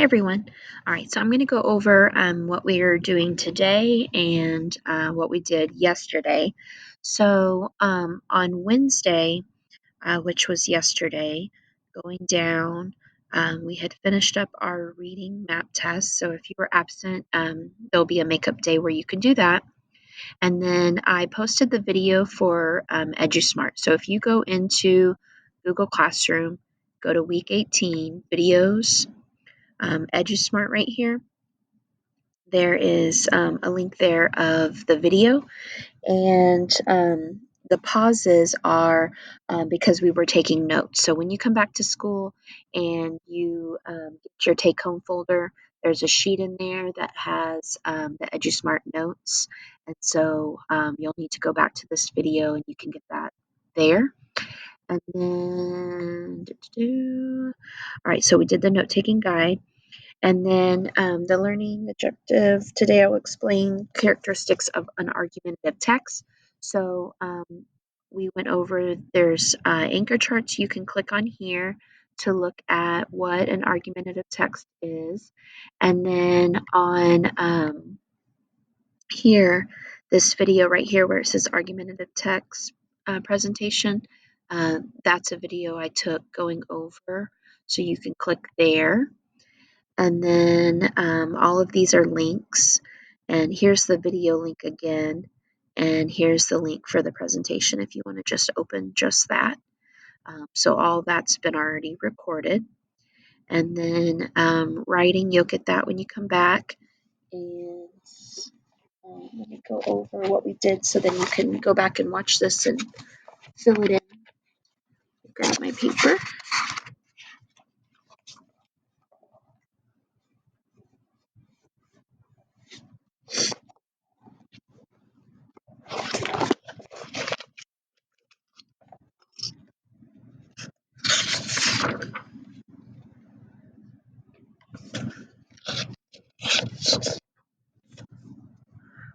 everyone. All right, so I'm going to go over what we are doing today and what we did yesterday. So on Wednesday, which was yesterday, going down, we had finished up our reading map test. So if you were absent, there'll be a makeup day where you can do that. And then I posted the video for EduSmart. So if you go into Google Classroom, go to week 18, videos, EduSmart right here. There is a link there of the video, and the pauses are because we were taking notes. So when you come back to school and you get your take-home folder, there's a sheet in there that has the EduSmart notes, and so you'll need to go back to this video and you can get that there. And then, all right, so we did the note-taking guide. And then the learning objective, today I will explain characteristics of an argumentative text. So we went over, there's anchor charts you can click on here to look at what an argumentative text is. And then on here, this video right here where it says argumentative text presentation, that's a video I took going over. So you can click there. And then all of these are links. And here's the video link again. And here's the link for the presentation if you want to just open just that. So all that's been already recorded. And then writing, you'll get that when you come back. And let me go over what we did so then you can go back and watch this and fill it in. Grab my paper.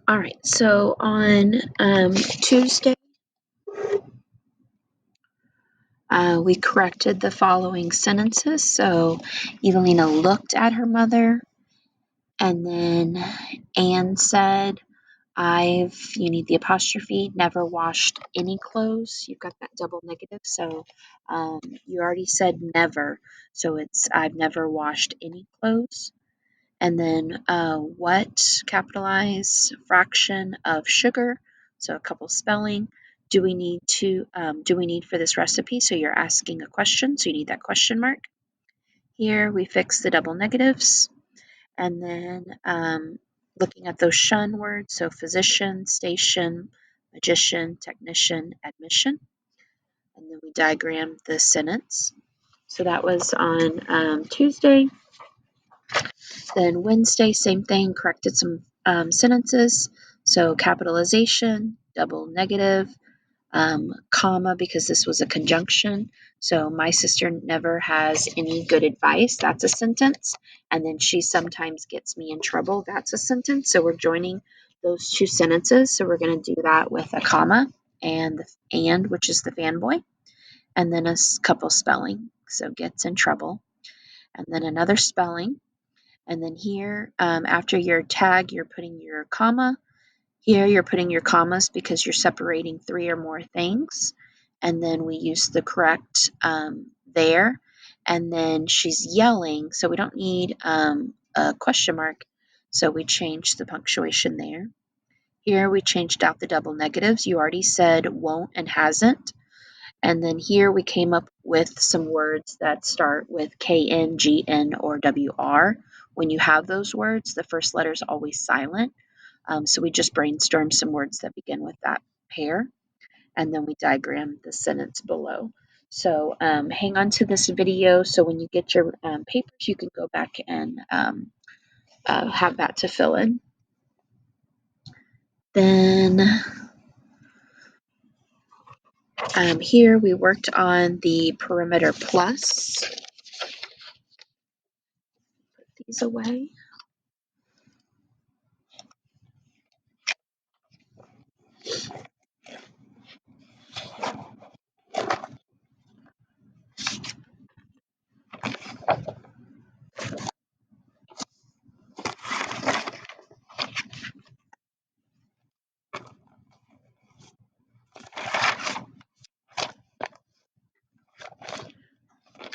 All right, so on Tuesday, we corrected the following sentences. So Evelina looked at her mother, and then Anne said, you need the apostrophe, never washed any clothes. You've got that double negative, so you already said never. So it's, I've never washed any clothes. And then what, capitalize, fraction of sugar, so a couple spelling. Do we need for this recipe? So you're asking a question, so you need that question mark. Here we fix the double negatives, and then looking at those shun words, so physician, station, magician, technician, admission, and then we diagram the sentence. So that was on Tuesday. Then Wednesday, same thing, corrected some sentences. So capitalization, double negative, comma, because this was a conjunction. So my sister never has any good advice. That's a sentence. And then she sometimes gets me in trouble. That's a sentence. So we're joining those two sentences. So we're going to do that with a comma and which is the fanboy, and then a couple spelling. So gets in trouble, and then another spelling. And then here, after your tag, you're putting your comma. Here, you're putting your commas because you're separating three or more things. And then we use the correct there. And then she's yelling, so we don't need a question mark. So we changed the punctuation there. Here, we changed out the double negatives. You already said won't and hasn't. And then here we came up with some words that start with KN, GN, or WR. When you have those words, the first letter is always silent. So we just brainstormed some words that begin with that pair, and then we diagram the sentence below. So hang on to this video so when you get your papers, you can go back and have that to fill in. Then here we worked on the perimeter plus. Put these away.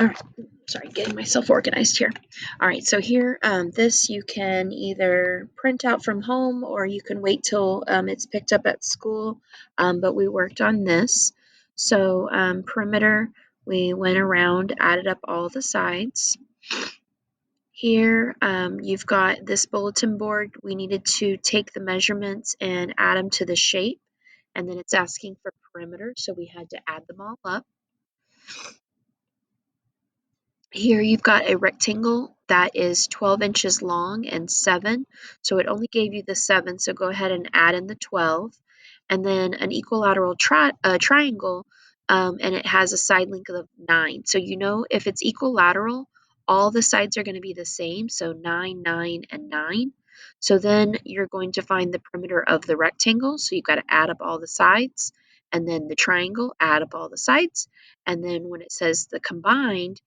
All right, sorry, getting myself organized here. All right, so here, this you can either print out from home or you can wait till it's picked up at school, but we worked on this. So perimeter, we went around, added up all the sides. Here, you've got this bulletin board. We needed to take the measurements and add them to the shape, and then it's asking for perimeter, so we had to add them all up. Here you've got a rectangle that is 12 inches long and 7, so it only gave you the 7, so go ahead and add in the 12. And then an equilateral triangle, and it has a side length of 9. So you know if it's equilateral, all the sides are going to be the same, so 9, 9, and 9. So then you're going to find the perimeter of the rectangle, so you've got to add up all the sides, and then the triangle, add up all the sides, and then when it says the combined,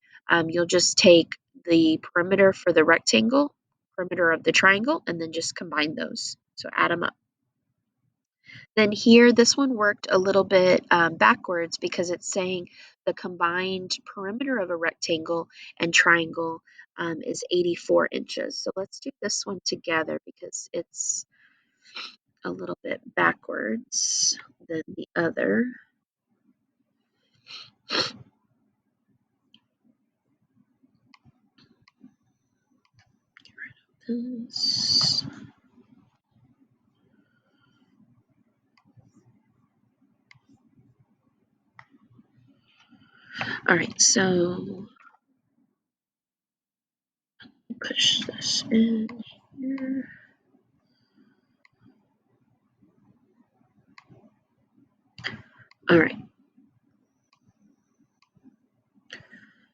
you'll just take the perimeter for the rectangle, perimeter of the triangle, and then just combine those. So add them up. Then here, this one worked a little bit backwards because it's saying the combined perimeter of a rectangle and triangle is 84 inches. So let's do this one together because it's a little bit backwards than the other. This. All right, so push this in here. All right.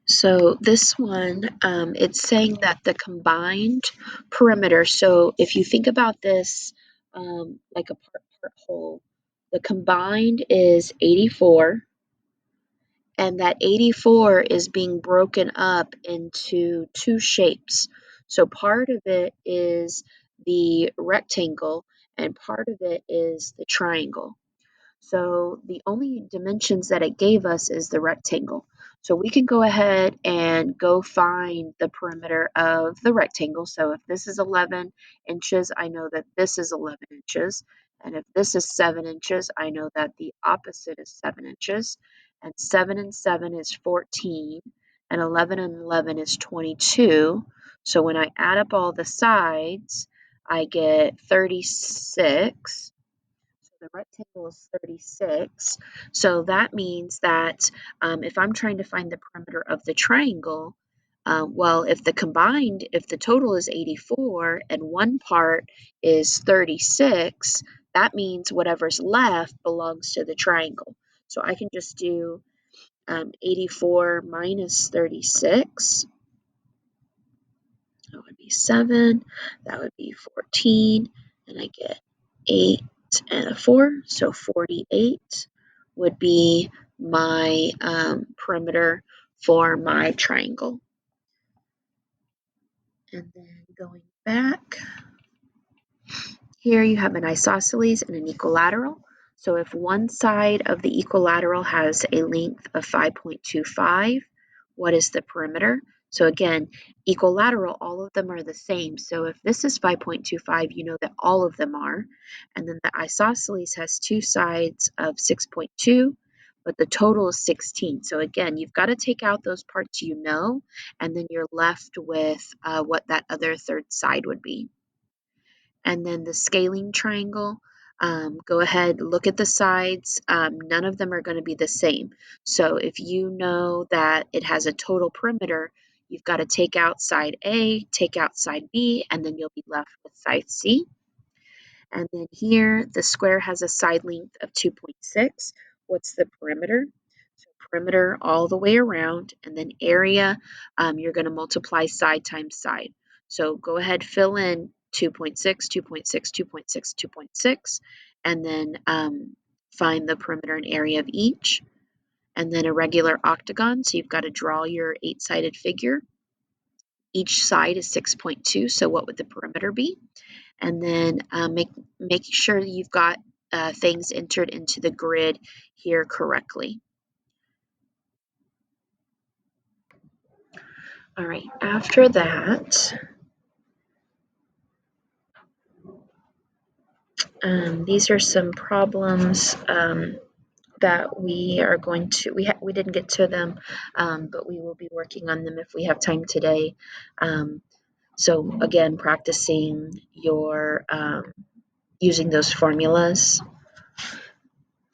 So this one, it's saying that the combined perimeter, so if you think about this like a part whole, the combined is 84, and that 84 is being broken up into two shapes. So part of it is the rectangle, and part of it is the triangle. So the only dimensions that it gave us is the rectangle. So we can go ahead and go find the perimeter of the rectangle. So if this is 11 inches, I know that this is 11 inches. And if this is 7 inches, I know that the opposite is 7 inches. And 7 and 7 is 14. And 11 and 11 is 22. So when I add up all the sides, I get 36. The rectangle is 36. So that means that if I'm trying to find the perimeter of the triangle, well, if the total is 84 and one part is 36, that means whatever's left belongs to the triangle. So I can just do 84 minus 36. That would be 7. That would be 14. And I get 8 and a 4. So 48 would be my perimeter for my triangle. And then going back, here you have an isosceles and an equilateral. So if one side of the equilateral has a length of 5.25, what is the perimeter? So again, equilateral, all of them are the same. So if this is 5.25, you know that all of them are. And then the isosceles has two sides of 6.2, but the total is 16. So again, you've got to take out those parts you know, and then you're left with what that other third side would be. And then the scaling triangle, go ahead, look at the sides. None of them are going to be the same. So if you know that it has a total perimeter, you've got to take out side A, take out side B, and then you'll be left with side C. And then here, the square has a side length of 2.6. What's the perimeter? So perimeter all the way around, and then area, you're going to multiply side times side. So go ahead, fill in 2.6, 2.6, 2.6, 2.6, and then find the perimeter and area of each. And then a regular octagon, so you've got to draw your 8-sided figure. Each side is 6.2, so what would the perimeter be? And then make sure that you've got things entered into the grid here correctly. All right, after that, these are some problems that we are going to, we didn't get to them, but we will be working on them if we have time today. So again, practicing your using those formulas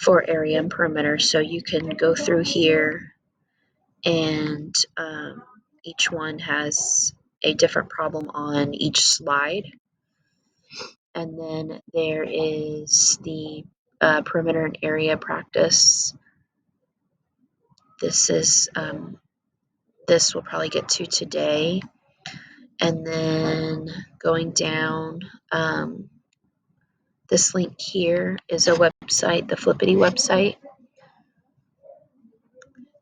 for area and perimeter. So you can go through here and each one has a different problem on each slide. And then there is the perimeter and area practice. This is this we'll probably get to today. And then going down, this link here is a website, the Flippity website.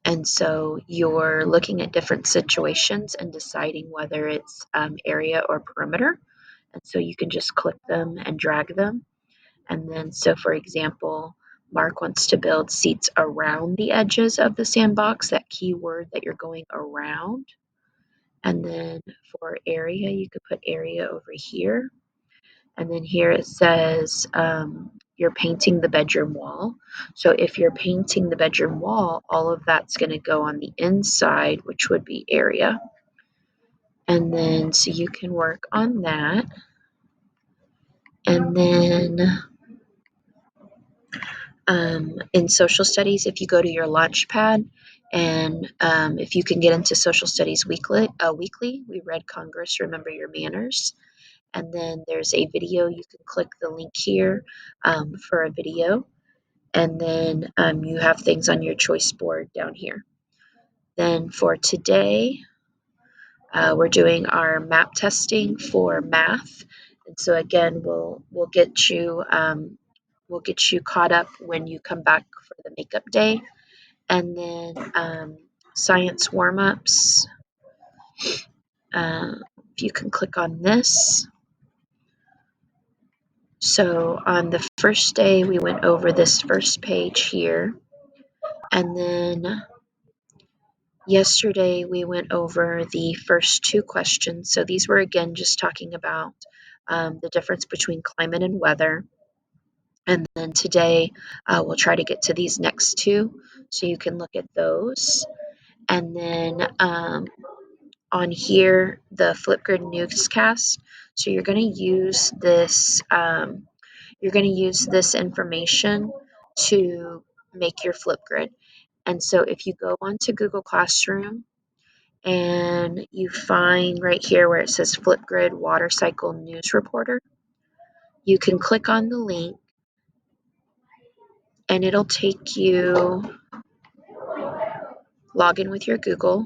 And so you're looking at different situations and deciding whether it's area or perimeter. And so you can just click them and drag them. And then, so for example, Mark wants to build seats around the edges of the sandbox, that keyword that you're going around. And then for area, you could put area over here. And then here it says you're painting the bedroom wall. So if you're painting the bedroom wall, all of that's going to go on the inside, which would be area. And then so you can work on that. And then in social studies, if you go to your launch pad, and if you can get into social studies weekly, we read Congress, Remember Your Manners. And then there's a video. You can click the link here for a video. And then you have things on your choice board down here. Then for today, we're doing our map testing for math. And so again, we'll get you caught up when you come back for the makeup day. And then science warm-ups. If you can click on this. So on the first day, we went over this first page here. And then yesterday, we went over the first two questions. So these were, again, just talking about the difference between climate and weather. And then today, we'll try to get to these next two, so you can look at those. And then on here, the Flipgrid newscast. So you're going to use this. You're going to use this information to make your Flipgrid. And so if you go onto Google Classroom and you find right here where it says Flipgrid Water Cycle News Reporter, you can click on the link and it'll take you, log in with your Google,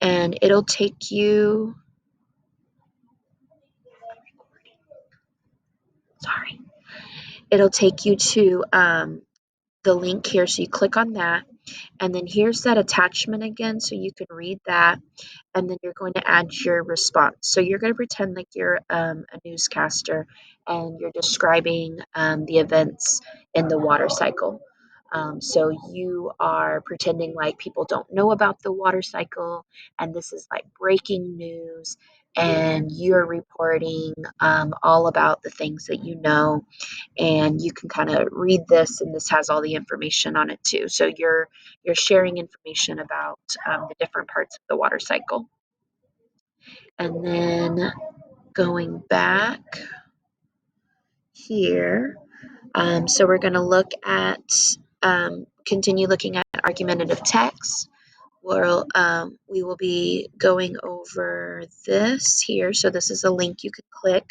and it'll take you, it'll take you to the link here. So you click on that, and then here's that attachment again, so you can read that, and then you're going to add your response. So you're going to pretend like you're a newscaster and you're describing the events in the water cycle. So you are pretending like people don't know about the water cycle, and this is like breaking news, and you're reporting all about the things that you know, and you can kind of read this, and this has all the information on it too. So you're sharing information about the different parts of the water cycle. And then going back here, so we're going to look at, continue looking at argumentative text. We will be going over this here. So this is a link you can click,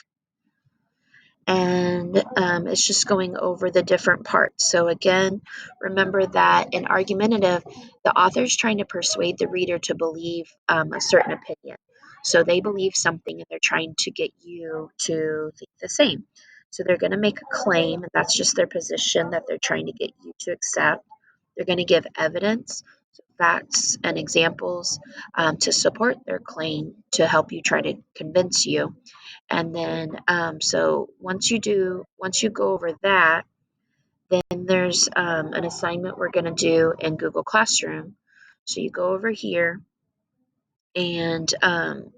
and it's just going over the different parts. So again, remember that in argumentative, the author is trying to persuade the reader to believe a certain opinion. So they believe something and they're trying to get you to think the same. So they're going to make a claim, and that's just their position that they're trying to get you to accept. They're going to give evidence, so facts and examples to support their claim, to help you try to convince you. And then, so once you go over that, then there's an assignment we're going to do in Google Classroom. So you go over here, and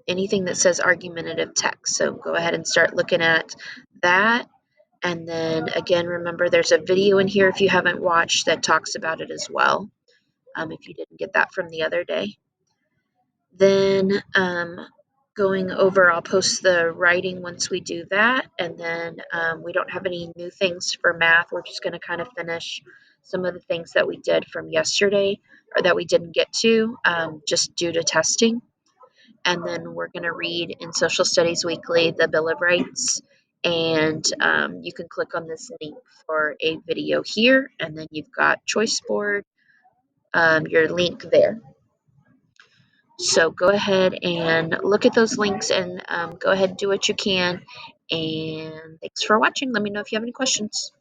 anything that says argumentative text. So go ahead and start looking at that. And then again, remember there's a video in here if you haven't watched that talks about it as well, if you didn't get that from the other day. Then going over, I'll post the writing once we do that. And then we don't have any new things for math. We're just going to kind of finish some of the things that we did from yesterday or that we didn't get to just due to testing. And then we're going to read in Social Studies Weekly the Bill of Rights. And you can click on this link for a video here. And then you've got Choice Board, your link there. So go ahead and look at those links and go ahead and do what you can. And thanks for watching. Let me know if you have any questions.